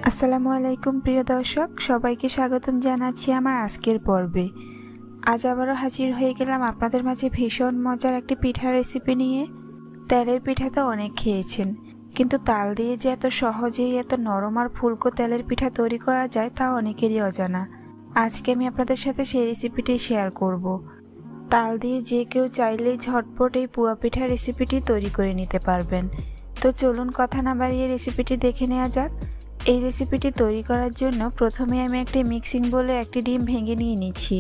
আসসালামু আলাইকুম প্রিয় দর্শক, সবাইকে স্বাগতম জানাচ্ছি আমার আজকের পর্বে। আজ আবারও হাজির হয়ে গেলাম আপনাদের মাঝে ভীষণ মজার একটি পিঠা রেসিপি নিয়ে। তেলের পিঠা তো অনেক খেয়েছেন, কিন্তু তাল দিয়ে যে এত সহজেই এত নরম আর ফুলকো তেলের পিঠা তৈরি করা যায় তা অনেকেরই অজানা। আজকে আমি আপনাদের সাথে সেই রেসিপিটি শেয়ার করব। তাল দিয়ে যে কেউ চাইলেই ঝটপট এই পুয়া পিঠা রেসিপিটি তৈরি করে নিতে পারবেন। তো চলুন কথা না বাড়িয়ে রেসিপিটি দেখে নেওয়া যাক। এই রেসিপিটি তৈরি করার জন্য প্রথমে আমি একটি মিক্সিং বোলে একটি ডিম ভেঙে নিয়ে নিচ্ছি।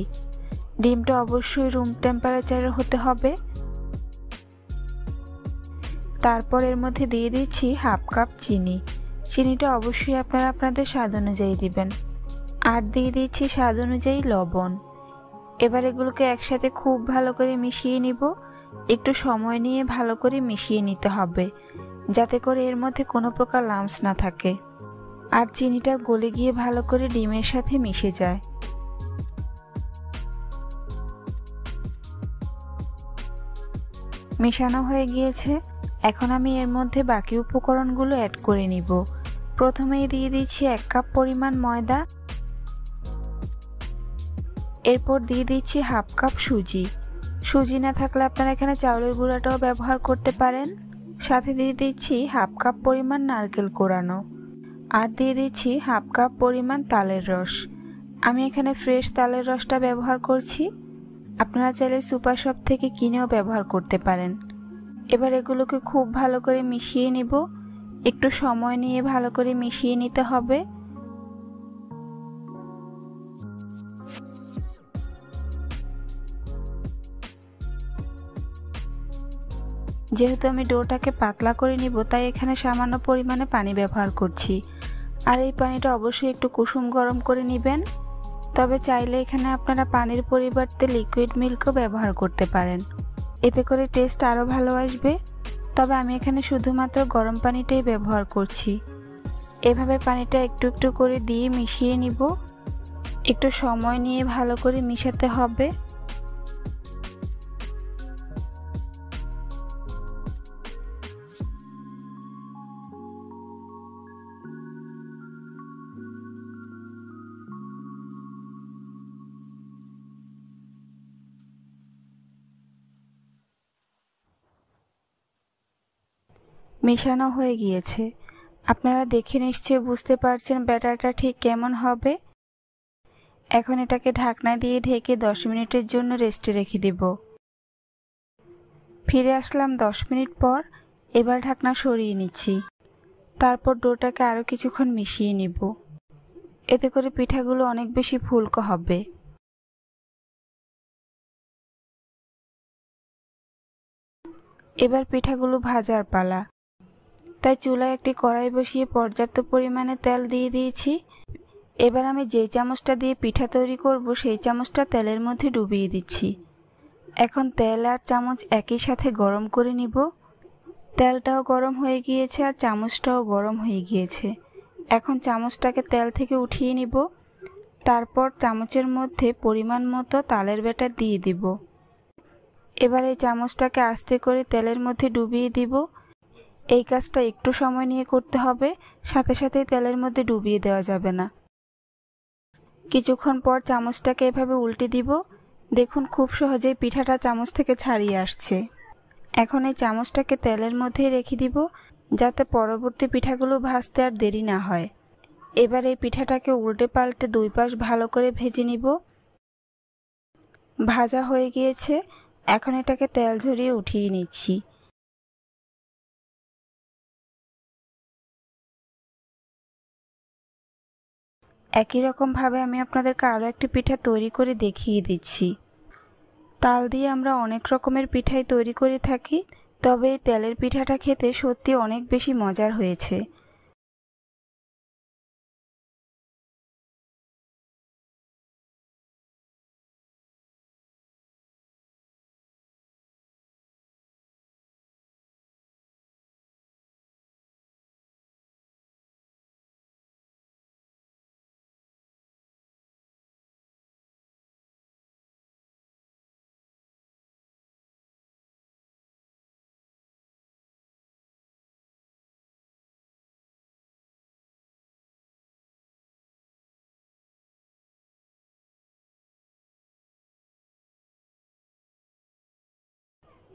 ডিমটা অবশ্যই রুম টেম্পারেচারে হতে হবে। তারপর এর মধ্যে দিয়ে দিচ্ছি হাফ কাপ চিনি। চিনিটা অবশ্যই আপনারা আপনাদের স্বাদ অনুযায়ী দিবেন। আর দিয়ে দিচ্ছি স্বাদ অনুযায়ী লবণ। এবার এগুলোকে একসাথে খুব ভালো করে মিশিয়ে নিব। একটু সময় নিয়ে ভালো করে মিশিয়ে নিতে হবে, যাতে করে এর মধ্যে কোনো প্রকার লাম্পস না থাকে আর চিনিটা গলে গিয়ে ভালো করে ডিমের সাথে মিশে যায়। মেশানো হয়ে গিয়েছে। এখন আমি এর মধ্যে বাকি উপকরণগুলো অ্যাড করে নিব। প্রথমেই দিয়ে দিচ্ছি 1 কাপ পরিমাণ ময়দা। এরপর দিয়ে দিচ্ছি হাফ কাপ সুজি। সুজি না থাকলে আপনারা এখানে চাউলের গুঁড়াটাও ব্যবহার করতে পারেন। সাথে দিয়ে দিচ্ছি হাফ কাপ পরিমাণ নারকেল কোড়ানো। আর দিয়ে দিচ্ছি হাফ কাপ পরিমাণ তালের রস। আমি এখানে ফ্রেশ তালের রসটা ব্যবহার করছি। আপনারা চাইলে সুপার শপ থেকে কিনেও ব্যবহার করতে পারেন। এবার এগুলোকে খুব ভালো করে মিশিয়ে নিব। একটু সময় নিয়ে ভালো করে মিশিয়ে নিতে হবে। যেহেতু আমি ডোটাকে পাতলা করে নিব, তাই এখানে সামান্য পরিমাণে পানি ব্যবহার করছি। আর এই পানিটা অবশ্যই একটু কুসুম গরম করে নেবেন। তবে চাইলে এখানে আপনারা পানির পরিবর্তে লিকুইড মিল্কও ব্যবহার করতে পারেন, এতে করে টেস্ট আরও ভালো আসবে। তবে আমি এখানে শুধুমাত্র গরম পানিটাই ব্যবহার করছি। এভাবে পানিটা একটু একটু করে দিয়ে মিশিয়ে নিব। একটু সময় নিয়ে ভালো করে মিশাতে হবে। মেশানো হয়ে গিয়েছে। আপনারা দেখে নিশ্চয়ই বুঝতে পারছেন ব্যাটারটা ঠিক কেমন হবে। এখন এটাকে ঢাকনা দিয়ে ঢেকে 10 মিনিটের জন্য রেস্টে রেখে দেব। ফিরে আসলাম 10 মিনিট পর। এবার ঢাকনা সরিয়ে নিচ্ছি। তারপর ডোটাকে আরও কিছুক্ষণ মিশিয়ে নিব। এতে করে পিঠাগুলো অনেক বেশি ফুলকো হবে। এবার পিঠাগুলো ভাজার পালা। তাই চুলায় একটি কড়াই বসিয়ে পর্যাপ্ত পরিমাণে তেল দিয়ে দিয়েছি। এবার আমি যে চামচটা দিয়ে পিঠা তৈরি করব সেই চামচটা তেলের মধ্যে ডুবিয়ে দিচ্ছি। এখন তেল আর চামচ একই সাথে গরম করে নিব। তেলটাও গরম হয়ে গিয়েছে আর চামচটাও গরম হয়ে গিয়েছে। এখন চামচটাকে তেল থেকে উঠিয়ে নিব। তারপর চামচের মধ্যে পরিমাণ মতো তালের ব্যাটার দিয়ে দিব। এবার এই চামচটাকে আস্তে করে তেলের মধ্যে ডুবিয়ে দিব। এই কাজটা একটু সময় নিয়ে করতে হবে, সাথে সাথে তেলের মধ্যে ডুবিয়ে দেওয়া যাবে না। কিছুক্ষণ পর চামচটাকে এভাবে উল্টে দিব। দেখুন খুব সহজেই পিঠাটা চামচ থেকে ছাড়িয়ে আসছে। এখন এই চামচটাকে তেলের মধ্যেই রেখে দিব, যাতে পরবর্তী পিঠাগুলো ভাজতে আর দেরি না হয়। এবার এই পিঠাটাকে উল্টে পাল্টে 2 পাশ ভালো করে ভেজে নিব। ভাজা হয়ে গিয়েছে। এখন এটাকে তেল ঝরিয়ে উঠিয়ে নিচ্ছি। একই রকমভাবে আমি আপনাদেরকে আরও একটি পিঠা তৈরি করে দেখিয়ে দিচ্ছি। তাল দিয়ে আমরা অনেক রকমের পিঠাই তৈরি করে থাকি, তবে এই তেলের পিঠাটা খেতে সত্যি অনেক বেশি মজার হয়েছে।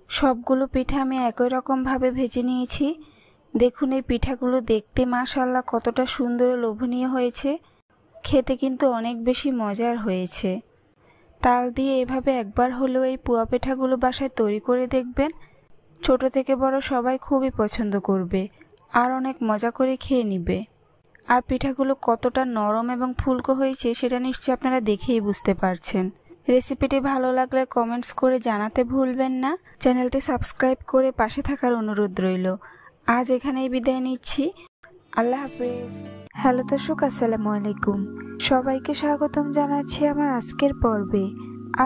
সবগুলো পিঠা আমি একই রকমভাবে ভেজে নিয়েছি। দেখুন এই পিঠাগুলো দেখতে মাশাআল্লাহ কতটা সুন্দর ও লোভনীয় হয়েছে, খেতে কিন্তু অনেক বেশি মজার হয়েছে। তাল দিয়ে এভাবে একবার হলেও এই পুয়া পিঠাগুলো বাসায় তৈরি করে দেখবেন। ছোট থেকে বড় সবাই খুবই পছন্দ করবে আর অনেক মজা করে খেয়ে নিবে। আর পিঠাগুলো কতটা নরম এবং ফুলকো হয়েছে সেটা নিশ্চয়ই আপনারা দেখেই বুঝতে পারছেন। রেসিপিটি ভালো লাগলে কমেন্টস করে জানাতে ভুলবেন না। চ্যানেলটি সাবস্ক্রাইব করে পাশে থাকার অনুরোধ রইল। আজ এখানেই বিদায় নিচ্ছি। আল্লাহ হাফেজ। হ্যালো দর্শক, আসসালামু আলাইকুম। সবাইকে স্বাগতম জানাচ্ছি আমার আজকের পর্বে।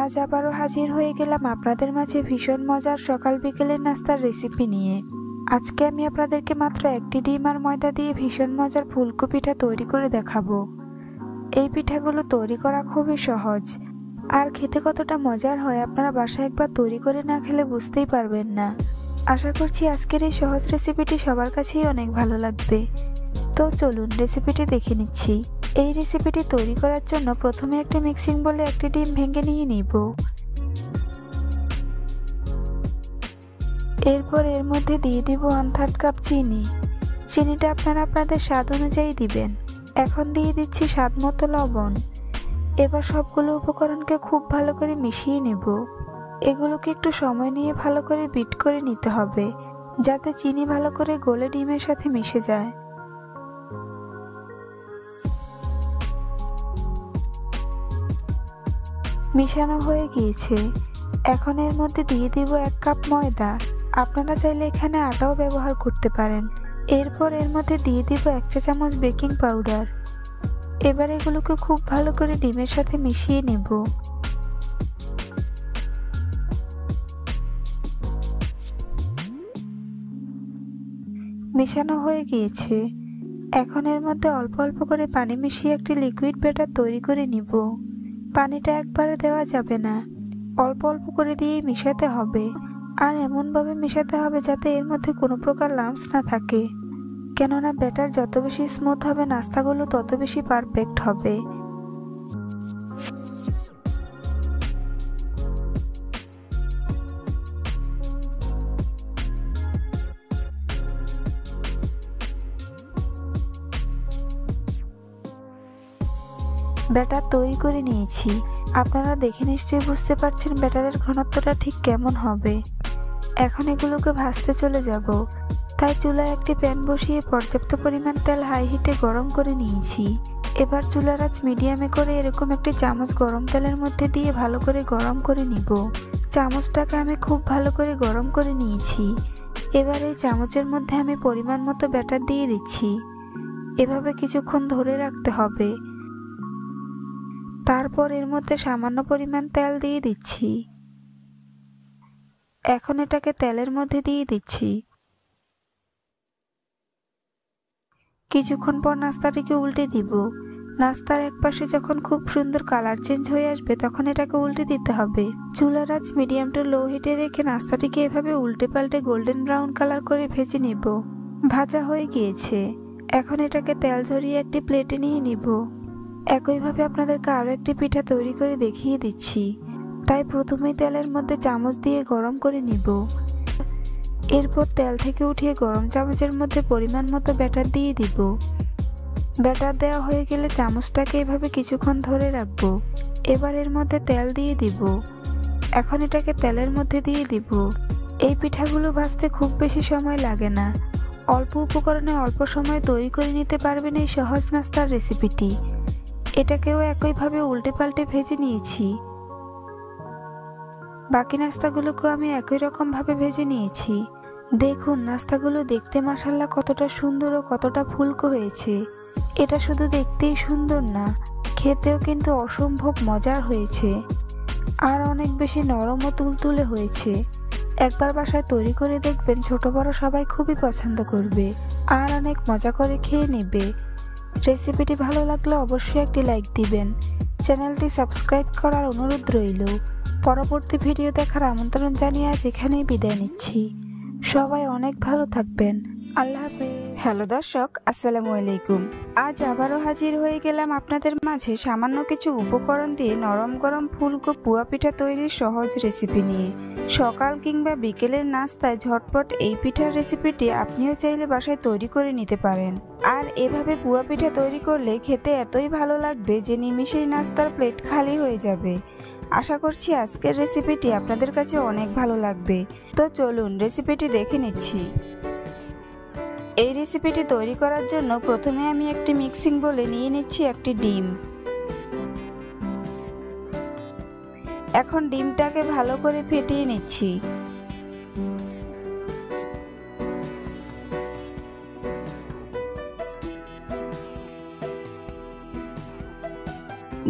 আজ আবারও হাজির হয়ে গেলাম আপনাদের মাঝে ভীষণ মজার সকাল বিকেলের নাস্তার রেসিপি নিয়ে। আজকে আমি আপনাদেরকে মাত্র একটি ডিম আর ময়দা দিয়ে ভীষণ মজার ফুলকো পিঠা তৈরি করে দেখাবো। এই পিঠাগুলো তৈরি করা খুবই সহজ আর খেতে কতটা মজার হয় আপনারা বাসায় একবার তৈরি করে না খেলে বুঝতেই পারবেন না। আশা করছি আজকের এই সহজ রেসিপিটি সবার কাছেই অনেক ভালো লাগবে। তো চলুন রেসিপিটি দেখে নিচ্ছি। এই রেসিপিটি তৈরি করার জন্য প্রথমে একটি মিক্সিং বোলে একটি ডিম ভেঙে নিয়ে নিব। এরপর এর মধ্যে দিয়ে দিব 1/3 কাপ চিনি। চিনিটা আপনারা আপনাদের স্বাদ অনুযায়ী দিবেন। এখন দিয়ে দিচ্ছি স্বাদ মতো লবণ। এবার সবগুলো উপকরণকে খুব ভালো করে মিশিয়ে নেব। এগুলোকে একটু সময় নিয়ে ভালো করে বিট করে নিতে হবে, যাতে চিনি ভালো করে গলে ডিমের সাথে মিশে যায়। মিশানো হয়ে গিয়েছে। এখন এর মধ্যে দিয়ে দিব 1 কাপ ময়দা। আপনারা চাইলে এখানে আটাও ব্যবহার করতে পারেন। এরপর এর মধ্যে দিয়ে দিব 1 চা চামচ বেকিং পাউডার। এবার এগুলোকে খুব ভালো করে ডিমের সাথে মিশিয়ে নেব। মেশানো হয়ে গিয়েছে। এখন এর মধ্যে অল্প অল্প করে পানি মিশিয়ে একটি লিকুইড ব্যাটার তৈরি করে নিব। পানিটা একবারে দেওয়া যাবে না, অল্প অল্প করে দিয়ে মিশাতে হবে। আর এমনভাবে মেশাতে হবে যাতে এর মধ্যে কোনো প্রকার লাম্পস না থাকে, কেননা ব্যাটার যত বেশি স্মুথ হবে নাস্তাগুলো তত বেশি পারফেক্ট হবে। ব্যাটার তৈরি করে নিয়েছি। আপনারা দেখে নিশ্চয়ই বুঝতে পারছেন ব্যাটারের ঘনত্বটা ঠিক কেমন হবে। এখন এগুলোকে ভাজতে চলে যাব। তাই চুলায় একটি প্যান বসিয়ে পর্যাপ্ত পরিমাণ তেল হাই হিটে গরম করে নিয়েছি। এবার চুলার আঁচ মিডিয়ামে করে এরকম একটি চামচ গরম তেলের মধ্যে দিয়ে ভালো করে গরম করে নিব। চামচটাকে আমি খুব ভালো করে গরম করে নিয়েছি। এবার এই চামচের মধ্যে আমি পরিমাণ মতো ব্যাটার দিয়ে দিচ্ছি। এভাবে কিছুক্ষণ ধরে রাখতে হবে। তারপর এর মধ্যে সামান্য পরিমাণ তেল দিয়ে দিচ্ছি। এখন এটাকে তেলের মধ্যে দিয়ে দিচ্ছি। কিছুক্ষণ পর নাস্তাটিকে উল্টে দিব। নাস্তার এক পাশে যখন খুব সুন্দর কালার চেঞ্জ হয়ে আসবে তখন এটাকে উল্টে দিতে হবে। চুলার আঁচ মিডিয়াম টু লো হিটে রেখে নাস্তাটিকে এভাবে উল্টে পাল্টে গোল্ডেন ব্রাউন কালার করে ভেজে নেব। ভাজা হয়ে গিয়েছে। এখন এটাকে তেল ঝরিয়ে একটি প্লেটে নিয়ে নিব। একইভাবে আপনাদেরকে আরও একটি পিঠা তৈরি করে দেখিয়ে দিচ্ছি। তাই প্রথমেই তেলের মধ্যে চামচ দিয়ে গরম করে নিব। এরপর তেল থেকে উঠিয়ে গরম চামচের মধ্যে পরিমাণ মতো ব্যাটার দিয়ে দিব। ব্যাটার দেওয়া হয়ে গেলে চামচটাকে এভাবে কিছুক্ষণ ধরে রাখবো। এবার এর মধ্যে তেল দিয়ে দিব। এখন এটাকে তেলের মধ্যে দিয়ে দিব। এই পিঠাগুলো ভাজতে খুব বেশি সময় লাগে না। অল্প উপকরণে অল্প সময় তৈরি করে নিতে পারবেন এই সহজ নাস্তার রেসিপিটি। এটাকেও একইভাবে উল্টে পাল্টে ভেজে নিয়েছি। বাকি নাস্তাগুলোকেও আমি একই রকম ভাবে ভেজে নিয়েছি। দেখুন নাস্তাগুলো দেখতে মাশাআল্লাহ কতটা সুন্দর ও কতটা ফুলকো হয়েছে। এটা শুধু দেখতেই সুন্দর না, খেতেও কিন্তু অসম্ভব মজার হয়েছে আর অনেক বেশি নরম ও তুলতুলে হয়েছে। একবার বাসায় তৈরি করে দেখবেন, ছোট বড় সবাই খুবই পছন্দ করবে আর অনেক মজা করে খেয়ে নেবে। রেসিপিটি ভালো লাগলে অবশ্যই একটি লাইক দিবেন। চ্যানেলটি সাবস্ক্রাইব করার অনুরোধ রইল। পরবর্তী ভিডিও দেখার আমন্ত্রণ জানিয়ে আজ এখানেই বিদায় নিচ্ছি। সবাই অনেক ভালো থাকবেন। আল্লাহ হাফেজ। হ্যালো দর্শক, আসসালামু আলাইকুম। আজ আবারও হাজির হয়ে গেলাম আপনাদের মাঝে সামান্য কিছু উপকরণ দিয়ে নরম গরম ফুলকো পুয়া পিঠা তৈরির সহজ রেসিপি নিয়ে। সকাল কিংবা বিকেলের নাস্তায় ঝটপট এই পিঠার রেসিপিটি আপনিও চাইলে বাসায় তৈরি করে নিতে পারেন। আর এভাবে পুয়া পিঠা তৈরি করলে খেতে এতই ভালো লাগবে যে নিমিষেই নাস্তার প্লেট খালি হয়ে যাবে। আশা করছি আজকের রেসিপিটি আপনাদের কাছে অনেক ভালো লাগবে। তো চলুন রেসিপিটি দেখে নিচ্ছি। এই রেসিপিটি তৈরি করার জন্য প্রথমে আমি একটি মিক্সিং বোলে নিয়ে নিচ্ছি একটি ডিম। এখন ডিমটাকে ভালো করে ফেটিয়ে নিচ্ছি।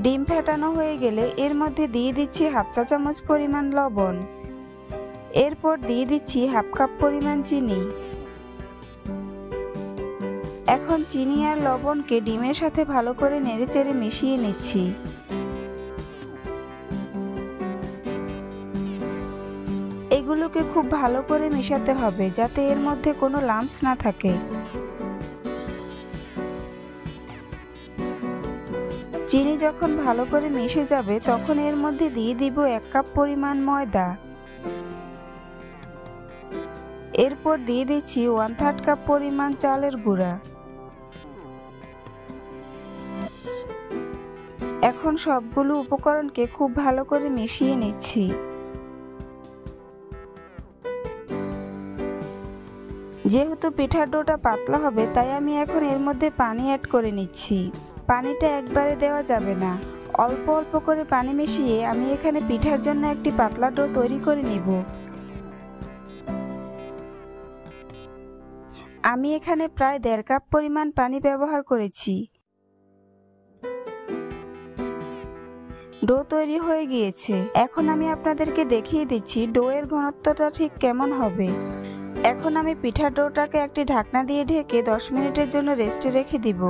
ডিম ফেটানো হয়ে গেলে এর মধ্যে দিয়ে দিচ্ছি হাফ চা চামচ পরিমাণ লবণ। এরপর দিয়ে দিচ্ছি হাফ কাপ পরিমাণ চিনি। এখন চিনি আর লবণকে ডিমের সাথে ভালো করে নেড়েচেড়ে মিশিয়ে নিচ্ছি। এগুলোকে খুব ভালো করে মিশাতে হবে যাতে এর মধ্যে কোনো লাম্পস না থাকে। চিনি যখন ভালো করে মিশে যাবে তখন এর মধ্যে দিয়ে দিব 1 কাপ পরিমাণ ময়দা। এরপর দিয়ে দিচ্ছি 1/3 কাপ পরিমাণ চালের গুঁড়া। এখন সবগুলো উপকরণকে খুব ভালো করে মিশিয়ে নিচ্ছি। যেহেতু পিঠার ডোটা পাতলা হবে তাই আমি এখন এর মধ্যে পানি অ্যাড করে নিচ্ছি। পানিটা একবারে দেওয়া যাবে না, অল্প অল্প করে পানি মিশিয়ে আমি এখানে পিঠার জন্য একটি পাতলা ডো তৈরি করে নিব। আমি এখানে প্রায় 1.5 কাপ পরিমাণ পানি ব্যবহার করেছি। ডো তৈরি হয়ে গিয়েছে। এখন আমি আপনাদেরকে দেখিয়ে দিচ্ছি ডো এর ঘনত্বটা ঠিক কেমন হবে। এখন আমি পিঠার ডোটাকে একটি ঢাকনা দিয়ে ঢেকে 10 মিনিটের জন্য রেস্টে রেখে দিব।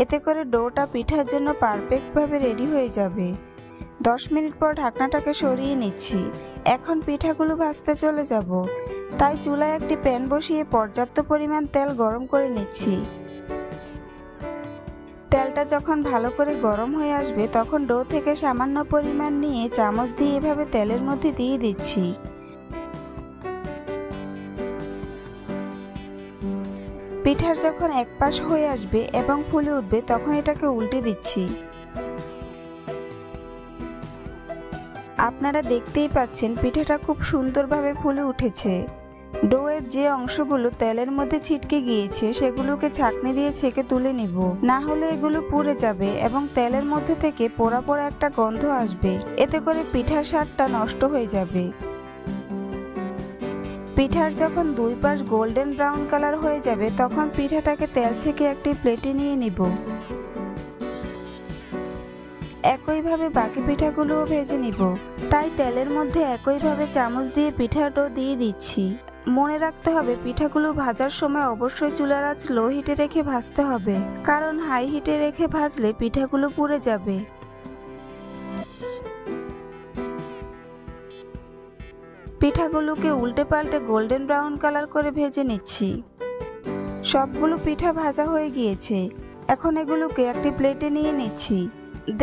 এতে করে ডোটা পিঠার জন্য পারফেক্টভাবে রেডি হয়ে যাবে। 10 মিনিট পর ঢাকনাটাকে সরিয়ে নিচ্ছি। এখন পিঠাগুলো ভাজতে চলে যাব। তাই চুলায় একটি প্যান বসিয়ে পর্যাপ্ত পরিমাণ তেল গরম করে নিচ্ছি। তেলটা যখন ভালো করে গরম হয়ে আসবে তখন ডো থেকে সামান্য পরিমাণ নিয়ে চামচ দিয়ে এভাবে তেলের মধ্যে দিয়ে দিচ্ছি। পিঠার যখন এক পাশ হয়ে আসবে এবং ফুলে উঠবে তখন এটাকে উল্টে দিচ্ছি। আপনারা দেখতেই পাচ্ছেন পিঠাটা খুব সুন্দরভাবে ফুলে উঠেছে। ডো এর যে অংশগুলো তেলের মধ্যে ছিটকে গিয়েছে সেগুলোকে ছাঁকনি দিয়ে ছেঁকে তুলে নিব, না হলে এগুলো পুড়ে যাবে এবং তেলের মধ্যে থেকে পোড়া পোড়া একটা গন্ধ আসবে। এতে করে পিঠার স্বাদটা নষ্ট হয়ে যাবে। পিঠার যখন দুই পাশ গোল্ডেন ব্রাউন কালার হয়ে যাবে তখন পিঠাটাকে তেল ছেঁকে একটি প্লেটে নিয়ে নিব। একইভাবে বাকি পিঠাগুলোও ভেজে নিব। তাই তেলের মধ্যে একইভাবে চামচ দিয়ে পিঠার ডো দিয়ে দিচ্ছি। মনে রাখতে হবে পিঠাগুলো ভাজার সময় অবশ্যই চুলার আঁচ লো হিটে রেখে ভাজতে হবে, কারণ হাই হিটে রেখে ভাজলে পিঠাগুলো পুড়ে যাবে। পিঠাগুলোকে উল্টে পাল্টে গোল্ডেন ব্রাউন কালার করে ভেজে নিচ্ছি। সবগুলো পিঠা ভাজা হয়ে গিয়েছে। এখন এগুলোকে একটি প্লেটে নিয়ে নিচ্ছি।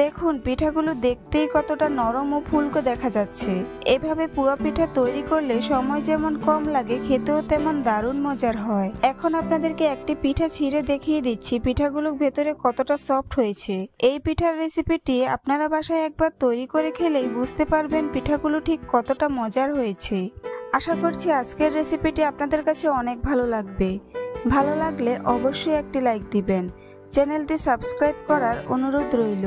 দেখুন পিঠাগুলো দেখতেই কতটা নরম ও ফুলকো দেখা যাচ্ছে। এভাবে পুয়া পিঠা তৈরি করলে সময় যেমন কম লাগে, খেতেও তেমন দারুণ মজার হয়। এখন আপনাদেরকে একটি পিঠা ছিঁড়ে দেখিয়ে দিচ্ছি পিঠাগুলো ভেতরে কতটা সফট হয়েছে। এই পিঠার রেসিপিটি আপনারা বাসায় একবার তৈরি করে খেলেই বুঝতে পারবেন পিঠাগুলো ঠিক কতটা মজার হয়েছে। আশা করছি আজকের রেসিপিটি আপনাদের কাছে অনেক ভালো লাগবে। ভালো লাগলে অবশ্যই একটি লাইক দিবেন। চ্যানেলটি সাবস্ক্রাইব করার অনুরোধ রইল।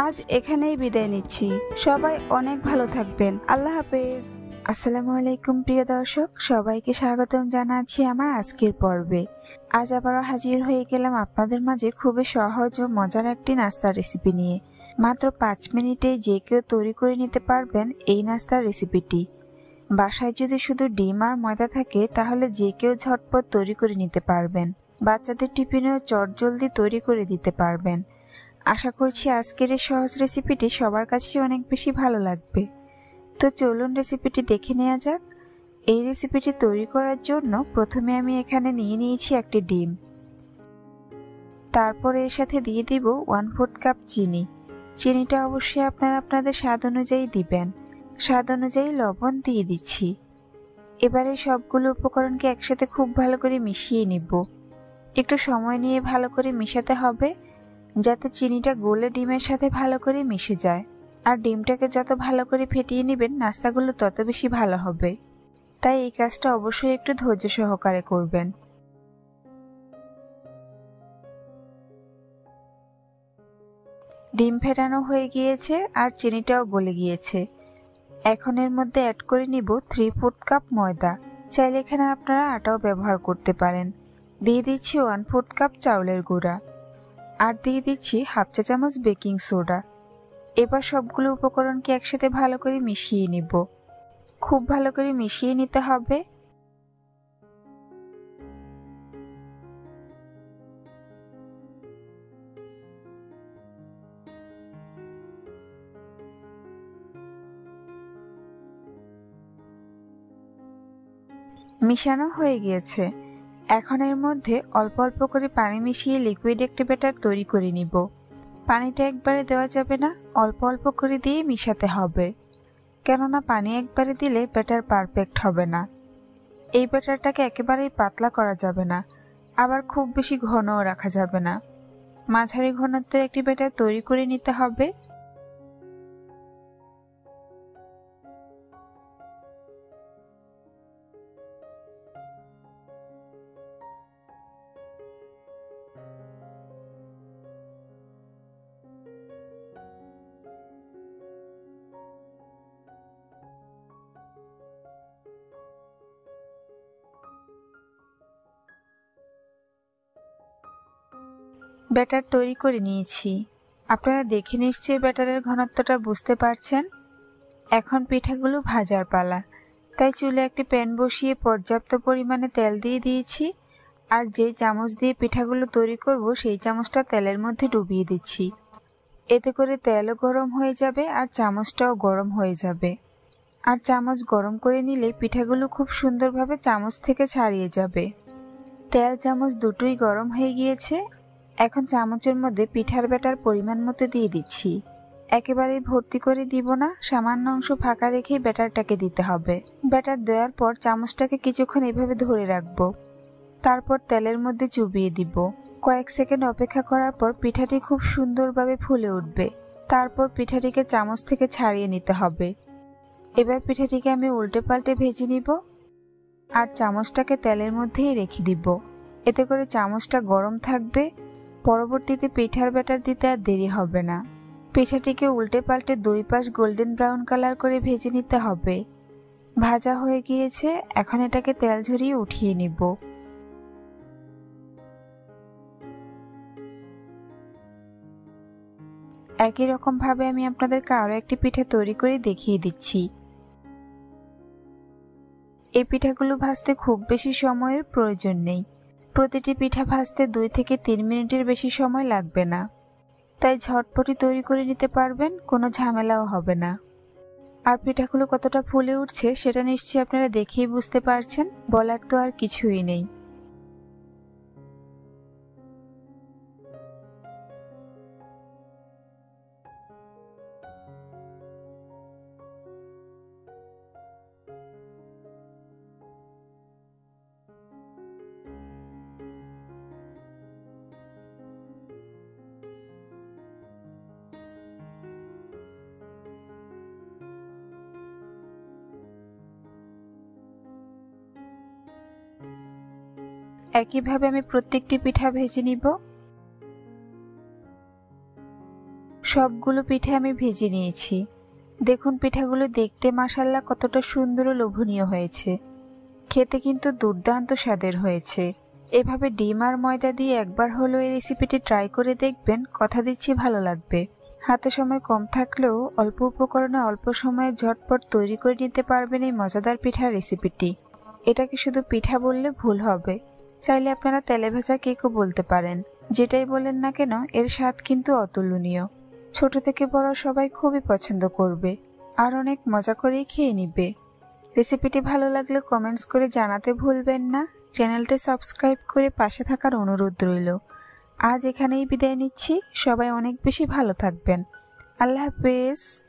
আজ এখানেই বিদায় নিচ্ছি। সবাই অনেক ভালো থাকবেন। আল্লাহ হাফেজ। আসসালামু আলাইকুম প্রিয় দর্শক, সবাইকে স্বাগতম জানাচ্ছি আমার আজকের পর্বে। আজ আবারও হাজির হয়ে গেলাম আপনাদের মাঝে খুবই সহজ ও মজার একটি নাস্তার রেসিপি নিয়ে। মাত্র 5 মিনিটে যে কেউ তৈরি করে নিতে পারবেন এই নাস্তার রেসিপিটি। বাসায় যদি শুধু ডিম আর ময়দা থাকে তাহলে যে কেউ ঝটপট তৈরি করে নিতে পারবেন। বাচ্চাদের টিফিনেও চটজলদি তৈরি করে দিতে পারবেন। আশা করছি আজকের এই সহজ রেসিপিটি সবার কাছে অনেক বেশি ভালো লাগবে। তো চলুন রেসিপিটি দেখে নেওয়া যাক। এই রেসিপিটি তৈরি করার জন্য প্রথমে আমি এখানে নিয়ে নিয়েছি একটি ডিম। তারপর এর সাথে দিয়ে দিব 1/4 কাপ চিনি। চিনিটা অবশ্যই আপনারা আপনাদের স্বাদ অনুযায়ী দিবেন। স্বাদ অনুযায়ী লবণ দিয়ে দিচ্ছি। এবারে সবগুলো উপকরণকে একসাথে খুব ভালো করে মিশিয়ে নিব। একটু সময় নিয়ে ভালো করে মিশাতে হবে, যাতে চিনিটা গলে ডিমের সাথে ভালো করে মিশে যায়। আর ডিমটাকে যত ভালো করে ফেটিয়ে নেবেন নাস্তাগুলো তত বেশি ভালো হবে। তাই এই কাজটা অবশ্যই একটু ধৈর্য সহকারে করবেন। ডিম ফেটানো হয়ে গিয়েছে আর চিনিটাও গলে গিয়েছে। এখন এর মধ্যে অ্যাড করে নিব 3/4 কাপ ময়দা। চাইলে এখানে আপনারা আটাও ব্যবহার করতে পারেন। দিয়ে দিচ্ছি 1/4 কাপ চাউলের গুঁড়া আর দিয়ে দিচ্ছি 1/2 চা চামচ বেকিং সোডা। এবার সবগুলো উপকরণকে একসাথে ভালো করে মিশিয়ে নিব। খুব ভালো করে মিশিয়ে নিতে হবে। মিশানো হয়ে গিয়েছে। এখন এর মধ্যে অল্প অল্প করে পানি মিশিয়ে লিকুইড একটি ব্যাটার তৈরি করে নিব। পানিটা একবারে দেওয়া যাবে না, অল্প অল্প করে দিয়ে মিশাতে হবে, কেননা পানি একবারে দিলে ব্যাটার পারফেক্ট হবে না। এই ব্যাটারটাকে একেবারেই পাতলা করা যাবে না, আবার খুব বেশি ঘনও রাখা যাবে না। মাঝারি ঘনত্বের একটি ব্যাটার তৈরি করে নিতে হবে। ব্যাটার তৈরি করে নিয়েছি। আপনারা দেখে নিশ্চয়ই ব্যাটারের ঘনত্বটা বুঝতে পারছেন। এখন পিঠাগুলো ভাজার পালা। তাই চুলে একটি প্যান বসিয়ে পর্যাপ্ত পরিমাণে তেল দিয়ে দিয়েছি আর যে চামচ দিয়ে পিঠাগুলো তৈরি করব সেই চামচটা তেলের মধ্যে ডুবিয়ে দিচ্ছি। এতে করে তেলও গরম হয়ে যাবে আর চামচটাও গরম হয়ে যাবে। আর চামচ গরম করে নিলে পিঠাগুলো খুব সুন্দরভাবে চামচ থেকে ছাড়িয়ে যাবে। তেল চামচ দুটোই গরম হয়ে গিয়েছে। এখন চামচের মধ্যে পিঠার ব্যাটার পরিমাণ মতো দিয়ে দিচ্ছি। একেবারেই ভর্তি করে দিব না, সামান্য অংশ ফাঁকা রেখেই ব্যাটারটাকে দিতে হবে। ব্যাটার দেওয়ার পর চামচটাকে কিছুক্ষণ এভাবে ধরে রাখবো। তারপর তেলের মধ্যে চুবিয়ে দিব। কয়েক সেকেন্ড অপেক্ষা করার পর পিঠাটি খুব সুন্দরভাবে ফুলে উঠবে। তারপর পিঠাটিকে চামচ থেকে ছাড়িয়ে নিতে হবে। এবার পিঠাটিকে আমি উল্টে পাল্টে ভেজে নিব আর চামচটাকে তেলের মধ্যেই রেখে দিব। এতে করে চামচটা গরম থাকবে। পরবর্তীতে পিঠার ব্যাটার দিতে আর দেরি হবে না। পিঠাটিকে উল্টে পাল্টে দুই পাশ গোল্ডেন ব্রাউন কালার করে ভেজে নিতে হবে। ভাজা হয়ে গিয়েছে, এখন এটাকে তেল ঝরিয়ে উঠিয়ে নিব। একই রকম ভাবে আমি আপনাদেরকে আরো একটি পিঠা তৈরি করে দেখিয়ে দিচ্ছি। এই পিঠাগুলো ভাজতে খুব বেশি সময়ের প্রয়োজন নেই। প্রতিটি পিঠা ভাজতে 2 থেকে 3 মিনিটের বেশি সময় লাগবে না। তাই ঝটপটি তৈরি করে নিতে পারবেন, কোনো ঝামেলাও হবে না। আর পিঠাগুলো কতটা ফুলে উঠছে সেটা নিশ্চয়ই আপনারা দেখেই বুঝতে পারছেন, বলার তো আর কিছুই নেই। একইভাবে আমি প্রত্যেকটি পিঠা ভেজে নিব। সবগুলো পিঠে আমি ভেজে নিয়েছি। দেখুন পিঠাগুলো দেখতে মাশাআল্লাহ কতটা সুন্দর ও লোভনীয় হয়েছে। খেতে কিন্তু দুর্দান্ত স্বাদের হয়েছে। এভাবে ডিম আর ময়দা দিয়ে একবার হলো এই রেসিপিটি ট্রাই করে দেখবেন, কথা দিচ্ছি ভালো লাগবে। হাতে সময় কম থাকলেও অল্প উপকরণে অল্প সময়ে ঝটপট তৈরি করে নিতে পারবেন এই মজাদার পিঠার রেসিপিটি। এটাকে শুধু পিঠা বললে ভুল হবে, চাইলে আপনারা তেলে ভাজা কেকও বলতে পারেন। যেটাই বলেন না কেন এর স্বাদ কিন্তু অতুলনীয়। ছোট থেকে বড় সবাই খুবই পছন্দ করবে আর অনেক মজা করেই খেয়ে নিবে। রেসিপিটি ভালো লাগলে কমেন্টস করে জানাতে ভুলবেন না। চ্যানেলটি সাবস্ক্রাইব করে পাশে থাকার অনুরোধ রইল। আজ এখানেই বিদায় নিচ্ছি। সবাই অনেক বেশি ভালো থাকবেন। আল্লাহ হাফেজ।